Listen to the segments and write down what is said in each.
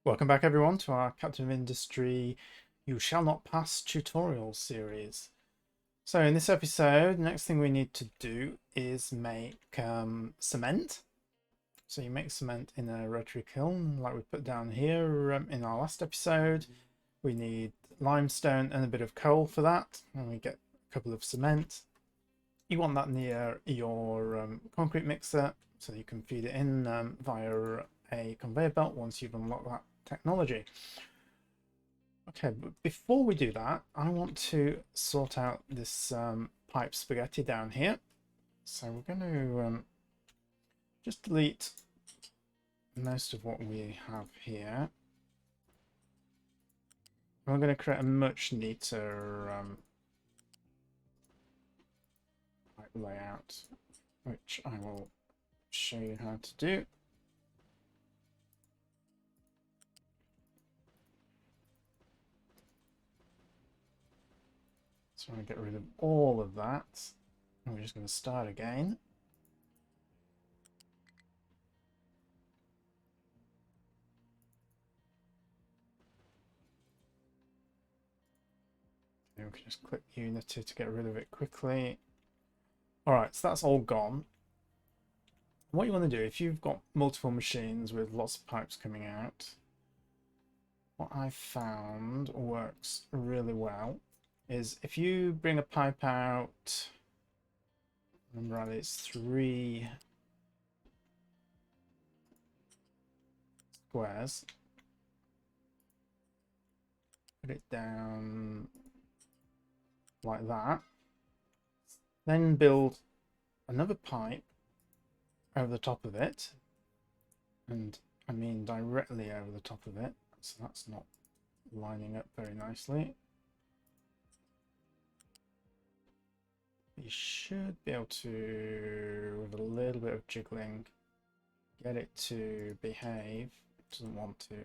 Welcome back everyone to our Captain of Industry You Shall Not Pass tutorial series. So in this episode, the next thing we need to do is make cement. So you make cement in a rotary kiln like we put down here in our last episode. We need limestone and a bit of coal for that, and we get a couple of cement. You want that near your concrete mixer so you can feed it in via a conveyor belt once you've unlocked that technology. Okay, but before we do that, I want to sort out this pipe spaghetti down here. So we're going to just delete most of what we have here. We're going to create a much neater pipe layout, which I will show you how to do. So I'm going to get rid of all of that. And we're just going to start again. We can just click Unity to get rid of it quickly. Alright, so that's all gone. What you want to do, if you've got multiple machines with lots of pipes coming out, what I found works really well is if you bring a pipe out, remember it's 3 squares, put it down like that, then build another pipe over the top of it, and I mean directly over the top of it, so that's not lining up very nicely. You should be able to, with a little bit of jiggling, get it to behave. It doesn't want to.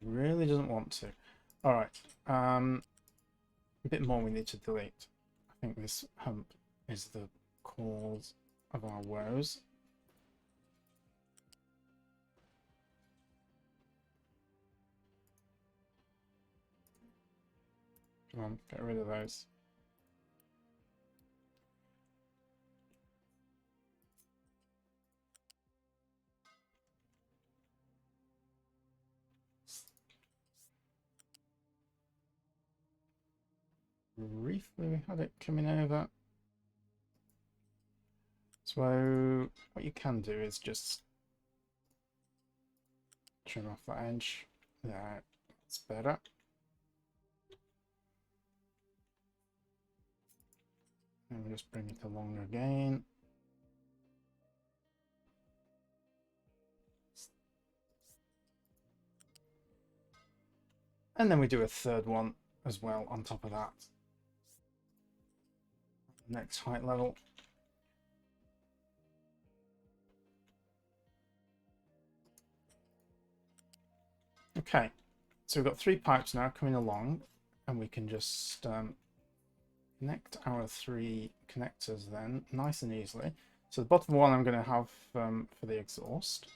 Really doesn't want to. Alright, a bit more we need to delete. I think this hump is the cause of our woes. Come on, get rid of those. Briefly we had it coming over. So what you can do is just trim off that edge. Yeah, that's better. And we'll just bring it along again. And then we do a third one as well on top of that. Next height level. Okay, so we've got 3 pipes now coming along, and we can just connect our 3 connectors then nice and easily. So the bottom one I'm going to have for the exhaust.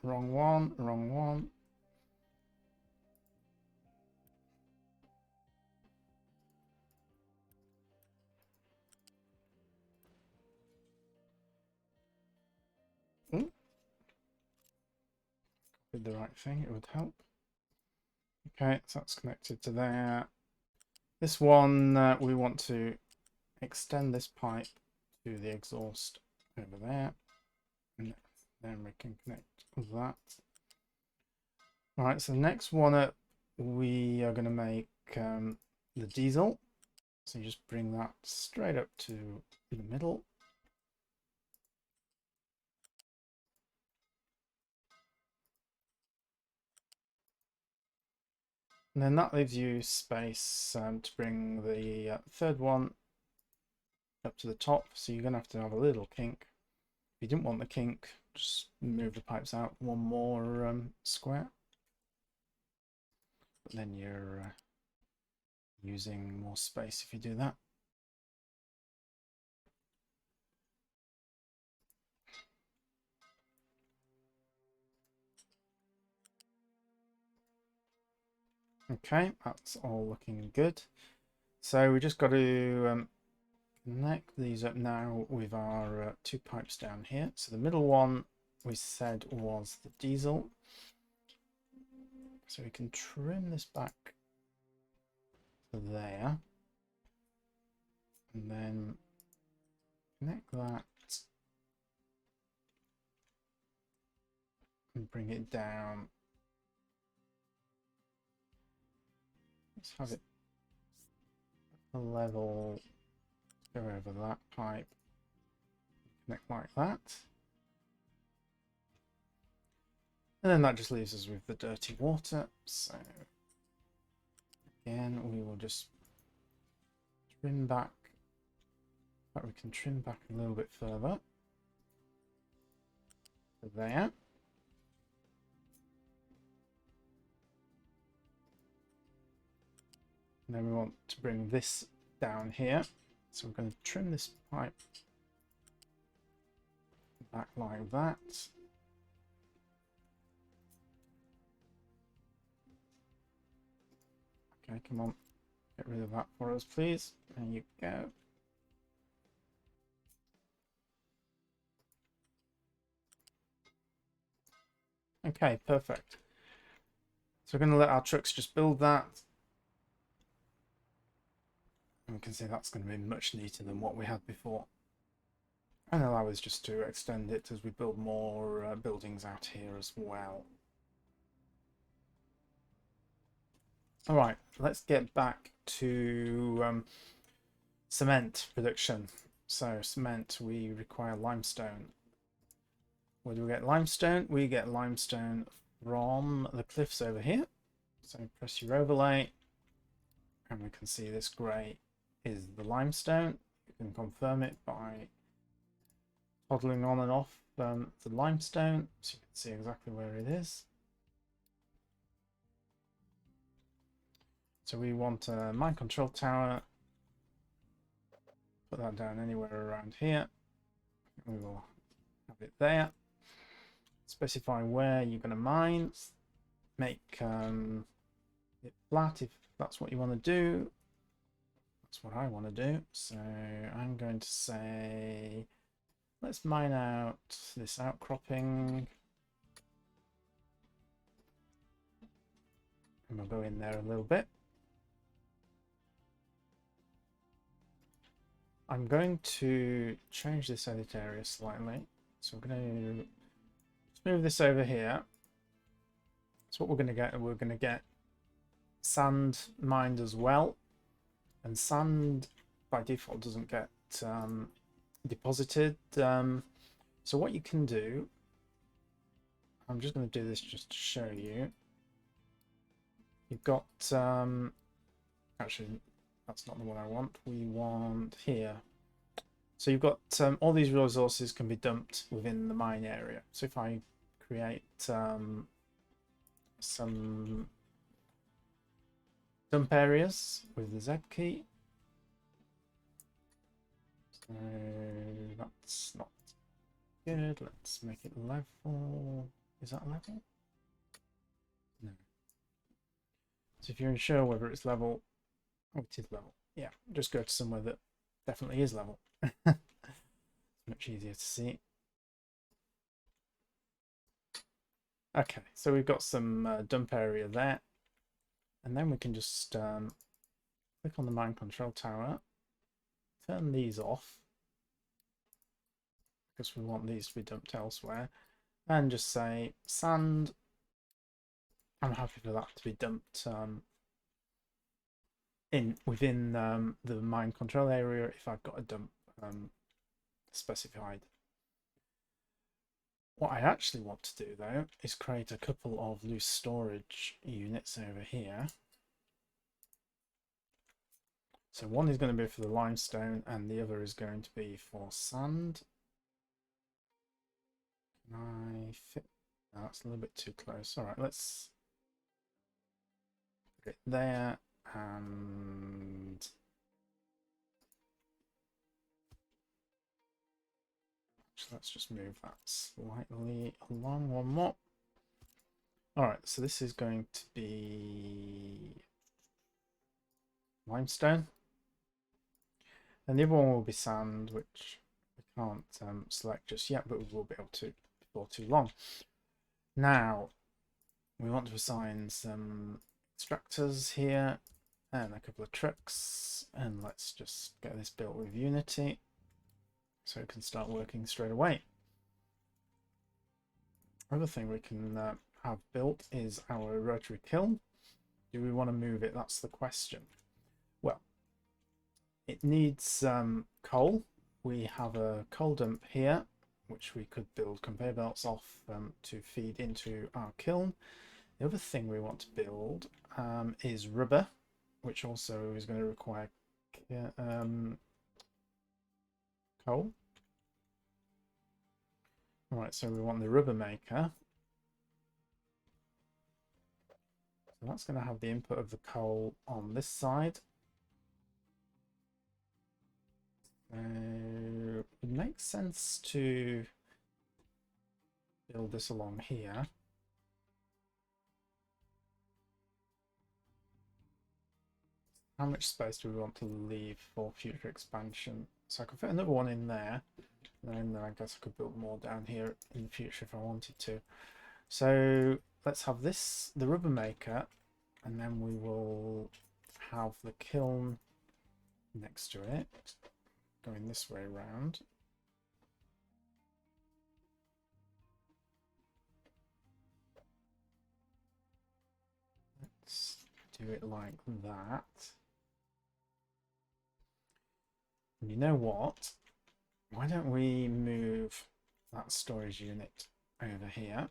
Wrong one, wrong one. Ooh. Did the right thing, it would help. Okay, so that's connected to there. This one, we want to extend this pipe to the exhaust over there. And then we can connect that. All right, so the next one up, we are going to make the diesel. So you just bring that straight up to the middle. And then that leaves you space to bring the third one up to the top. So you're going to have a little kink. If you didn't want the kink, just move the pipes out one more square. But then you're using more space if you do that. Okay, that's all looking good. So we just got to connect these up now with our two pipes down here. So the middle one we said was the diesel. So we can trim this back to there. And then connect that and bring it down. Let's have it a level, go over that pipe, connect like that. And then that just leaves us with the dirty water. So again, we will just trim back. In fact, we can trim back a little bit further. So there. And then we want to bring this down here. So we're going to trim this pipe back like that. Okay, come on. Get rid of that for us, please. There you go. Okay, perfect. So we're going to let our trucks just build that. And we can see that's going to be much neater than what we had before. And allow us just to extend it as we build more buildings out here as well. All right, let's get back to cement production. So cement, we require limestone. Where do we get limestone? We get limestone from the cliffs over here. So press your overlay and we can see this grey is the limestone. You can confirm it by toggling on and off the limestone so you can see exactly where it is. So we want a mine control tower. Put that down anywhere around here. We will have it there. Specify where you're going to mine. Make it flat if that's what you want to do. That's what I want to do. So I'm going to say, let's mine out this outcropping. And we'll go in there a little bit. I'm going to change this edit area slightly. So we're going to move this over here. So what we're going to get sand mined as well. And sand by default doesn't get deposited. So what you can do, I'm just going to do this just to show you. You've got, actually, that's not the one I want. We want here. So you've got all these resources can be dumped within the mine area. So if I create some dump areas with the Z key. So that's not good. Let's make it level. Is that level? No. So if you're unsure whether it's level, oh, it is level. Yeah, just go to somewhere that definitely is level. It's much easier to see. Okay, so we've got some dump area there. And then we can just click on the mine control tower, turn these off, because we want these to be dumped elsewhere, and just say sand. I'm happy for that to be dumped within the mine control area if I've got a dump specified. What I actually want to do though is create a couple of loose storage units over here. So one is going to be for the limestone and the other is going to be for sand. Can I fit? No, that's a little bit too close. All right, let's put it there and let's just move that slightly along one more. All right, so this is going to be limestone, and the other one will be sand, which we can't select just yet, but we will be able to before too long. Now we want to assign some extractors here and a couple of trucks, and let's just get this built with Unity so it can start working straight away. Another thing we can have built is our rotary kiln. Do we want to move it? That's the question. Well, it needs coal. We have a coal dump here, which we could build conveyor belts off to feed into our kiln. The other thing we want to build is rubber, which also is going to require coal. All right, so we want the rubber maker. So that's going to have the input of the coal on this side. It makes sense to build this along here. How much space do we want to leave for future expansion? So I could fit another one in there, and then I guess I could build more down here in the future if I wanted to. So let's have this, the rubber maker, and then we will have the kiln next to it, going this way around. Let's do it like that. And you know what? Why don't we move that storage unit over here?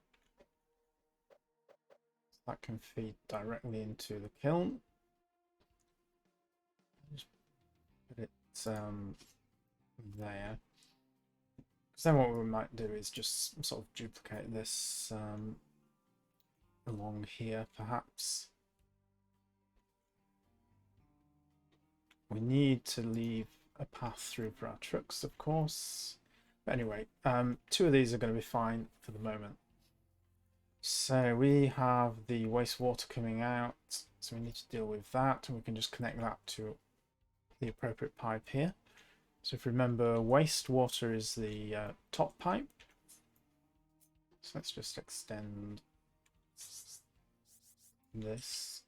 That can feed directly into the kiln. Just put it there. Because then what we might do is just sort of duplicate this along here, perhaps. We need to leave a path through for our trucks, of course. But anyway, two of these are going to be fine for the moment. So we have the wastewater coming out, so we need to deal with that, and we can just connect that to the appropriate pipe here. So if you remember, wastewater is the top pipe. So let's just extend this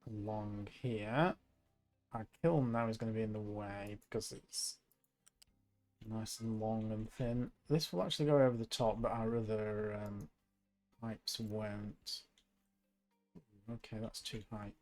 along here. Our kiln now is going to be in the way because it's nice and long and thin. This will actually go over the top, but our other pipes won't. Okay, that's too high.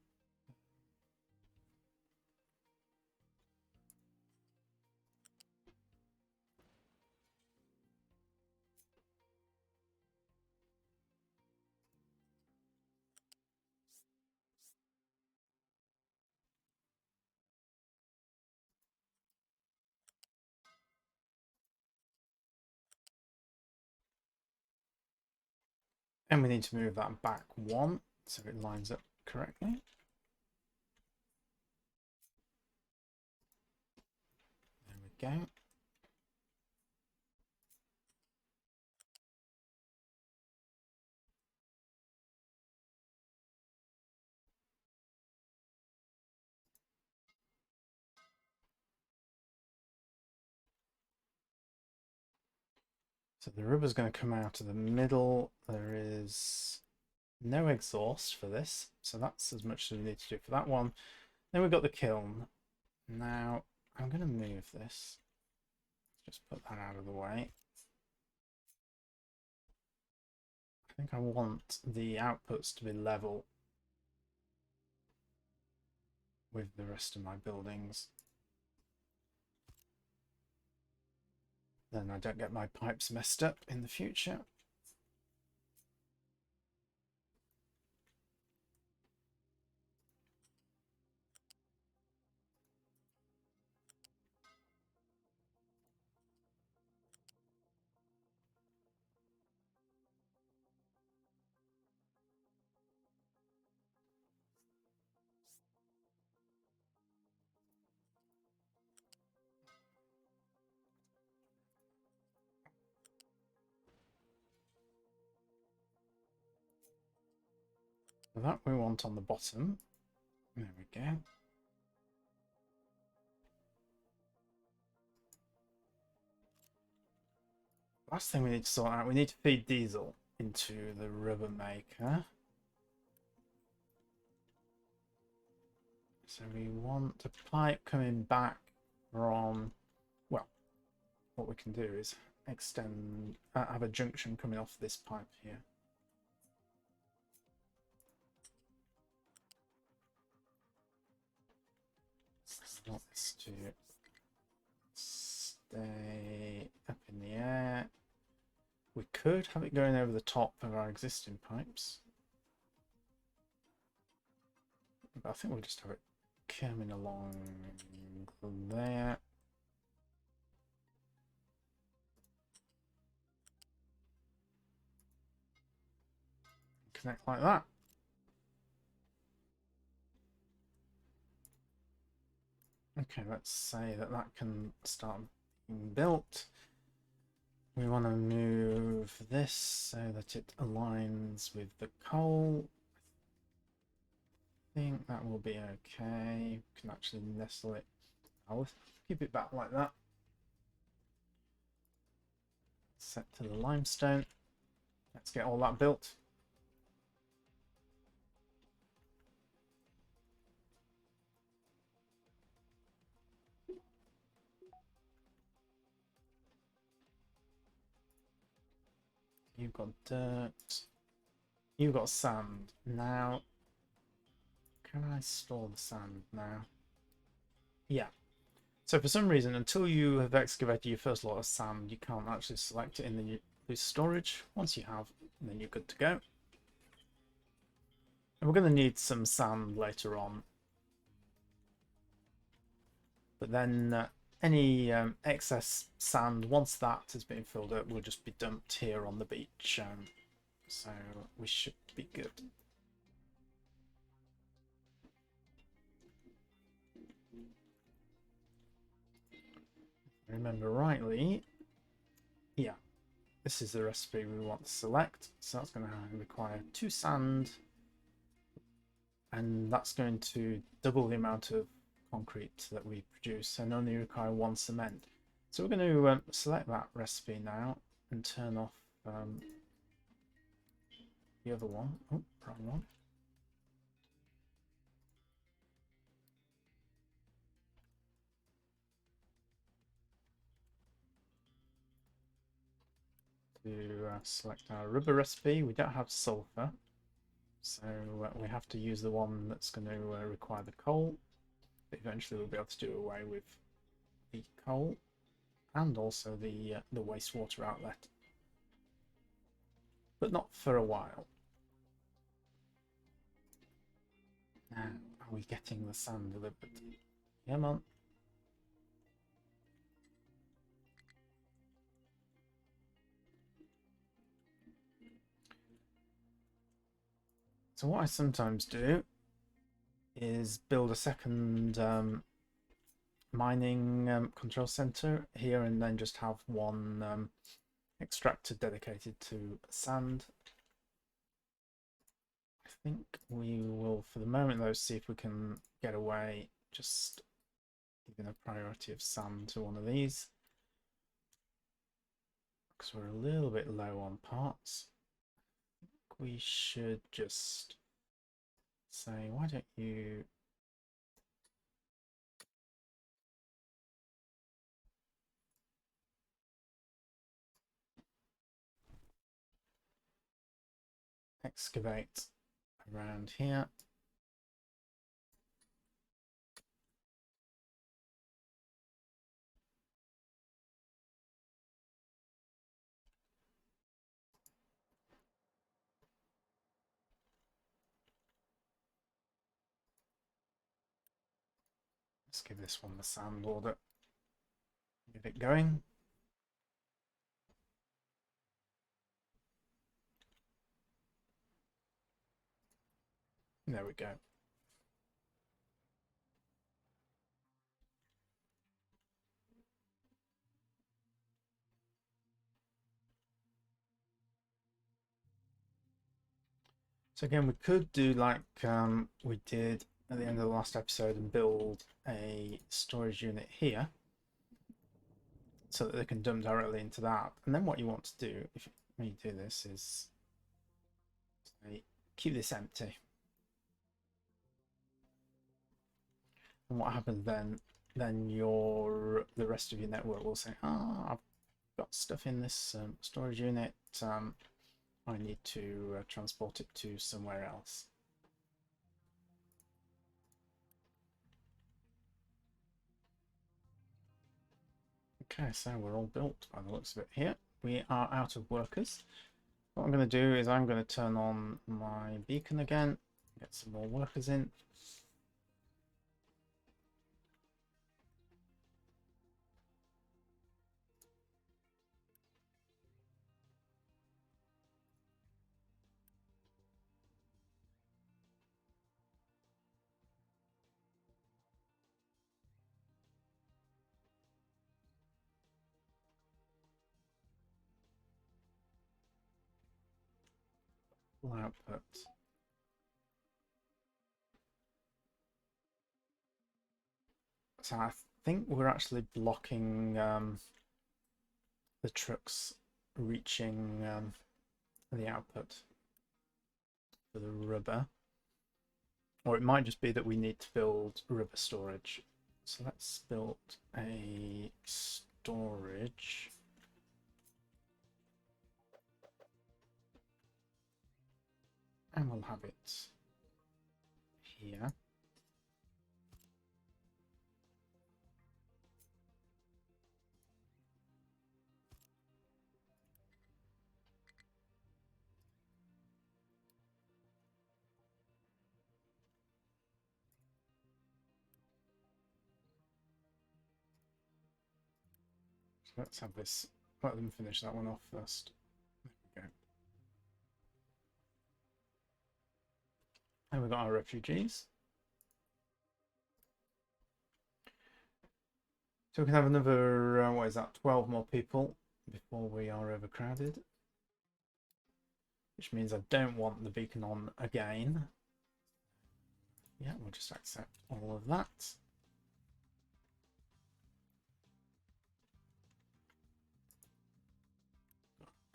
And we need to move that back one so it lines up correctly. There we go. So the rubber's going to come out of the middle. There is no exhaust for this, so that's as much as we need to do for that one. Then we've got the kiln. Now I'm going to move this. Just put that out of the way. I think I want the outputs to be level with the rest of my buildings. Then I don't get my pipes messed up in the future. That we want on the bottom. There we go. Last thing we need to sort out, we need to feed diesel into the rubber maker. So we want a pipe coming back from, well, what we can do is extend, have a junction coming off this pipe here. I want this to stay up in the air. We could have it going over the top of our existing pipes, but I think we'll just have it coming along there. Connect like that. Okay, let's say that that can start being built. We want to move this so that it aligns with the coal. I think that will be okay. We can actually nestle it. I'll keep it back like that. Set to the limestone. Let's get all that built. You've got dirt. You've got sand. Now, can I store the sand now? Yeah. So for some reason, until you have excavated your first lot of sand, you can't actually select it in the storage. Once you have, then you're good to go. And we're going to need some sand later on. But then any excess sand, once that has been filled up, will just be dumped here on the beach. So we should be good. Remember rightly, yeah, this is the recipe we want to select. So that's going to require 2 sand, and that's going to double the amount of concrete that we produce and only require 1 cement. So we're going to select that recipe now and turn off the other one. Oh, wrong one. To select our rubber recipe, we don't have sulfur, so we have to use the one that's going to require the coal. But eventually we'll be able to do away with the coal and also the wastewater outlet, but not for a while. Now, are we getting the sand delivered? Come on. So what I sometimes do is build a second mining control center here, and then just have one extractor dedicated to sand. I think we will, for the moment though, see if we can get away just giving a priority of sand to one of these, because we're a little bit low on parts. We should just say, why don't you excavate around here. Let's give this one the sand order. Get it going. There we go. So again, we could do like we did at the end of the last episode and build a storage unit here so that they can dump directly into that. And then what you want to do if when you do this is say, keep this empty. And what happens then the rest of your network will say, I've got stuff in this storage unit. I need to transport it to somewhere else. Okay, so we're all built by the looks of it here. We are out of workers. What I'm going to do is I'm going to turn on my beacon again, get some more workers in. Full output. So I think we're actually blocking the trucks reaching the output for the rubber. Or it might just be that we need to build rubber storage. So let's build a storage. And we'll have it here. So let's have this, let them finish that one off first. There we go. And we've got our refugees. So we can have another, what is that, 12 more people before we are overcrowded. Which means I don't want the beacon on again. Yeah, we'll just accept all of that.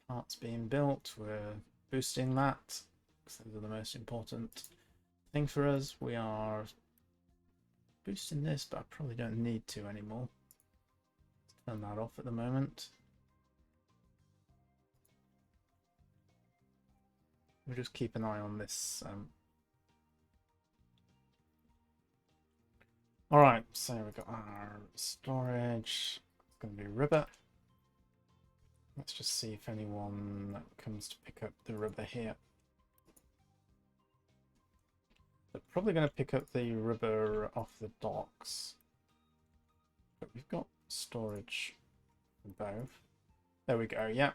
Parts being built, we're boosting that because those are the most important thing for us. We are boosting this, but I probably don't need to anymore. Turn that off at the moment. We'll just keep an eye on this. All right, so we've got our storage. It's going to be rubber. Let's just see if anyone comes to pick up the rubber here. They're probably going to pick up the rubber off the docks. But we've got storage for both. There we go, yeah.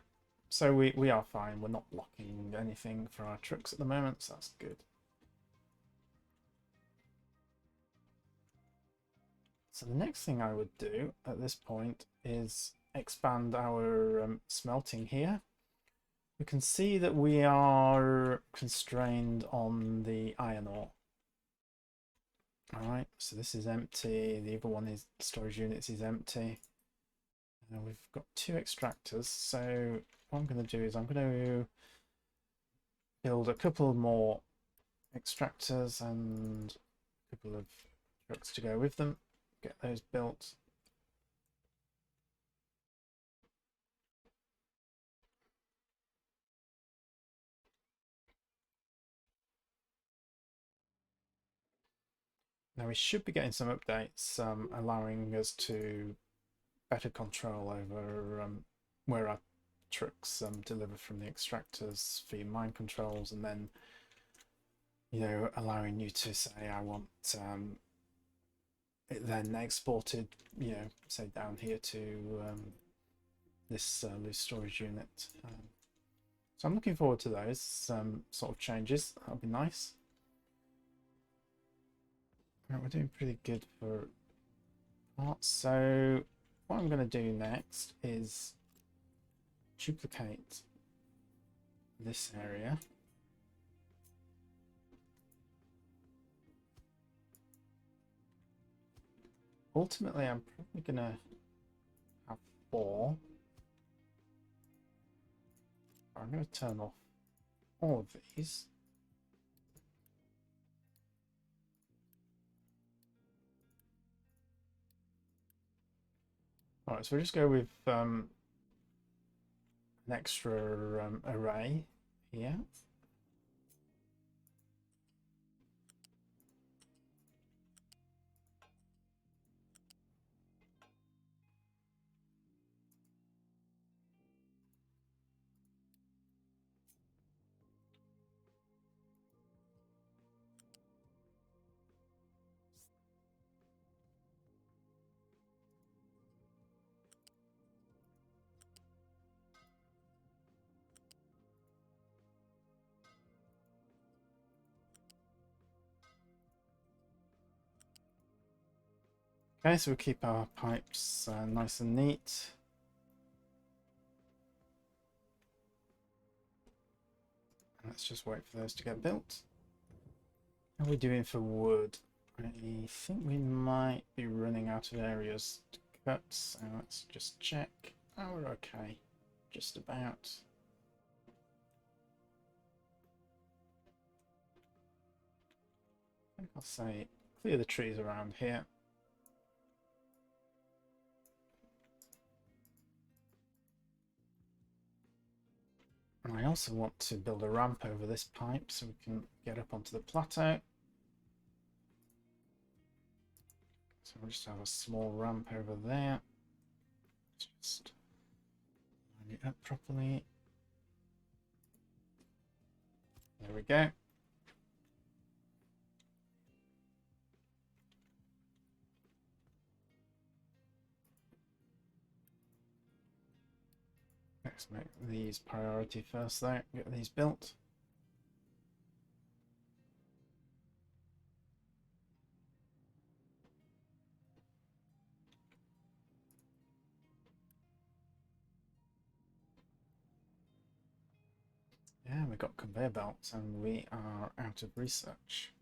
So we are fine. We're not blocking anything for our trucks at the moment, so that's good. So the next thing I would do at this point is expand our smelting here. We can see that we are constrained on the iron ore. All right, so this is empty. The other one is storage units is empty. And we've got 2 extractors. So what I'm going to do is I'm going to build a couple more extractors and a couple of trucks to go with them. Get those built. Now we should be getting some updates allowing us to better control over where our trucks deliver from the extractors for your mine controls, and then allowing you to say I want it then exported, say down here to this loose storage unit. So I'm looking forward to those sort of changes. That'll be nice. Right, we're doing pretty good for parts. So what I'm going to do next is duplicate this area. ultimately I'm probably gonna have 4. I'm gonna turn off all of these. Alright, so we'll just go with an extra array here. Okay, so we'll keep our pipes nice and neat. Let's just wait for those to get built. How are we doing for wood? I think we might be running out of areas to cut, so let's just check. Oh, we're okay. Just about. I think I'll say clear the trees around here. And I also want to build a ramp over this pipe so we can get up onto the plateau. So we'll just have a small ramp over there. Just line it up properly. There we go. Let's make these priority first though, get these built. Yeah, we've got conveyor belts and we are out of research.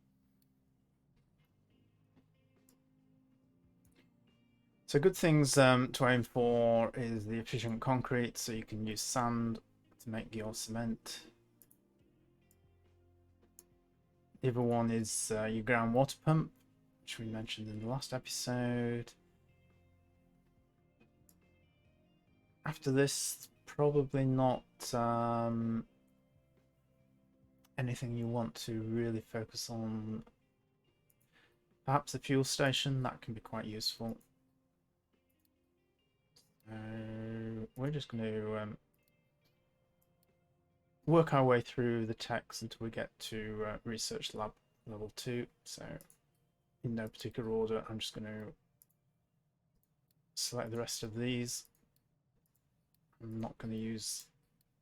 So good things to aim for is the efficient concrete, so you can use sand to make your cement. The other one is your ground water pump, which we mentioned in the last episode. After this, probably not anything you want to really focus on. Perhaps a fuel station, that can be quite useful. We're just going to work our way through the text until we get to research lab level 2. So in no particular order, I'm just going to select the rest of these. I'm not going to use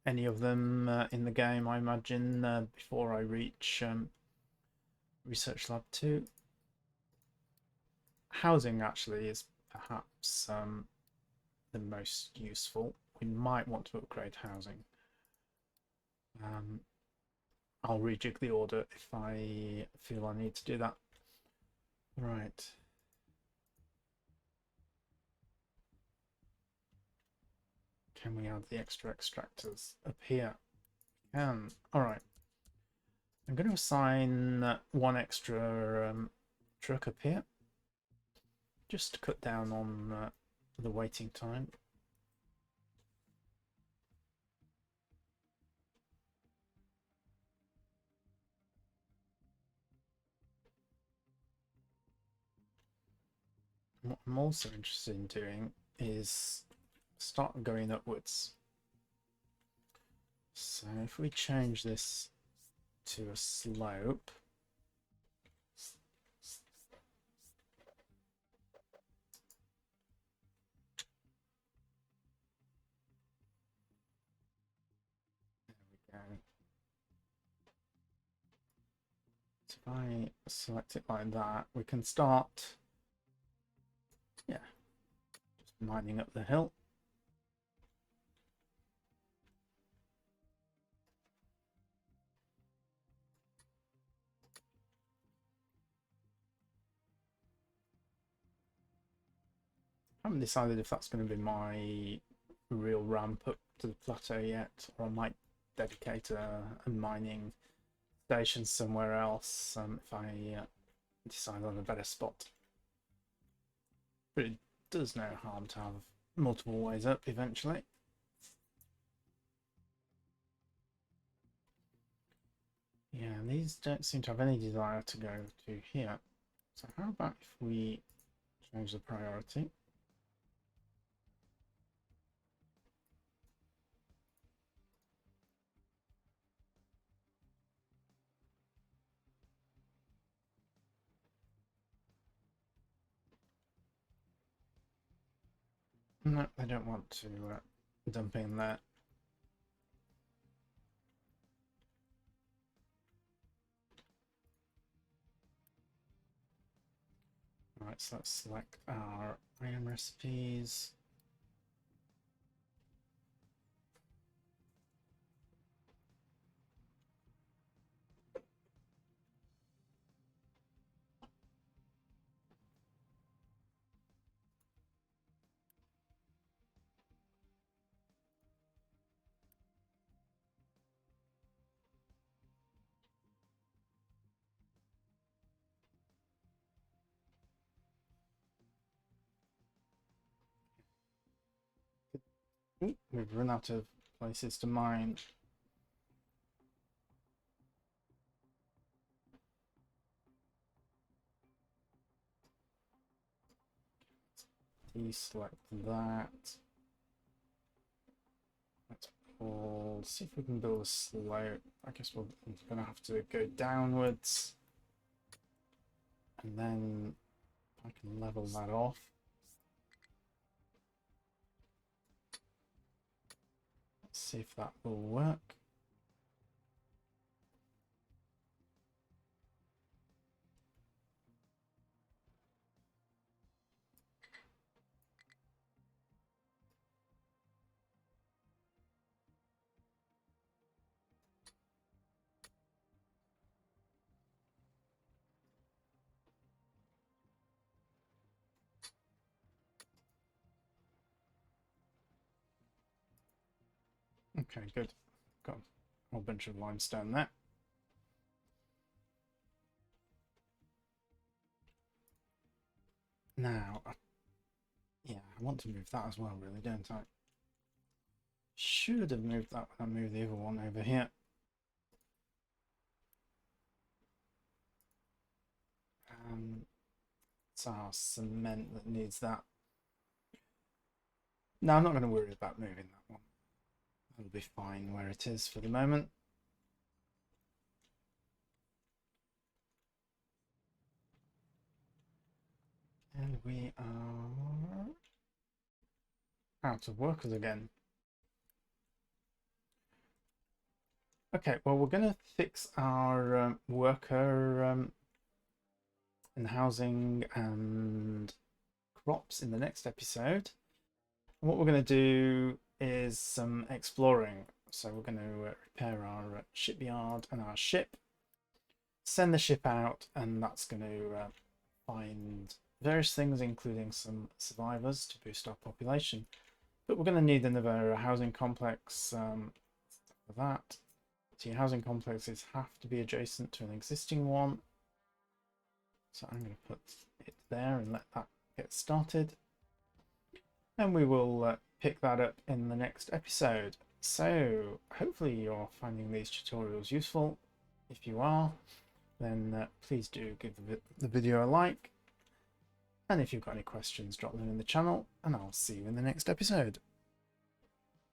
any of them in the game, I imagine, before I reach research lab 2. Housing actually is perhaps the most useful. We might want to upgrade housing. I'll rejig the order if I feel I need to do that. Right. Can we add the extra extractors up here? We can. Alright. I'm going to assign one extra truck up here, just to cut down on the waiting time. What I'm also interested in doing is start going upwards. So if we change this to a slope, there we go. So if I select it like that, we can start, yeah, just mining up the hill. haven't decided if that's going to be my real ramp up to the plateau yet, or I might dedicate a mining station somewhere else if I decide on a better spot. But it does no harm to have multiple ways up eventually. Yeah, and these don't seem to have any desire to go to here. So how about if we change the priority? No, I don't want to dump in there. Right, so let's select our iron recipes. Ooh, we've run out of places to mine. Deselect that. Let's pull, see if we can build a slope. I guess we're going to have to go downwards. And then I can level that off. Let's see if that will work. Okay, good. Got a whole bunch of limestone there. Now, yeah, I want to move that as well, really, don't I? Should have moved that when I moved the other one over here. It's our cement that needs that. No, I'm not going to worry about moving that one. It'll be fine where it is for the moment. And we are out of workers again. Okay, well, we're going to fix our worker and housing and crops in the next episode. And what we're going to do is some exploring. So we're going to repair our shipyard and our ship, send the ship out, and that's going to find various things, including some survivors to boost our population. But we're going to need another housing complex for that. So your housing complexes have to be adjacent to an existing one. So I'm going to put it there and let that get started. And we will pick that up in the next episode. So hopefully you're finding these tutorials useful. If you are, then please do give the video a like. And if you've got any questions, drop them in the channel, and I'll see you in the next episode.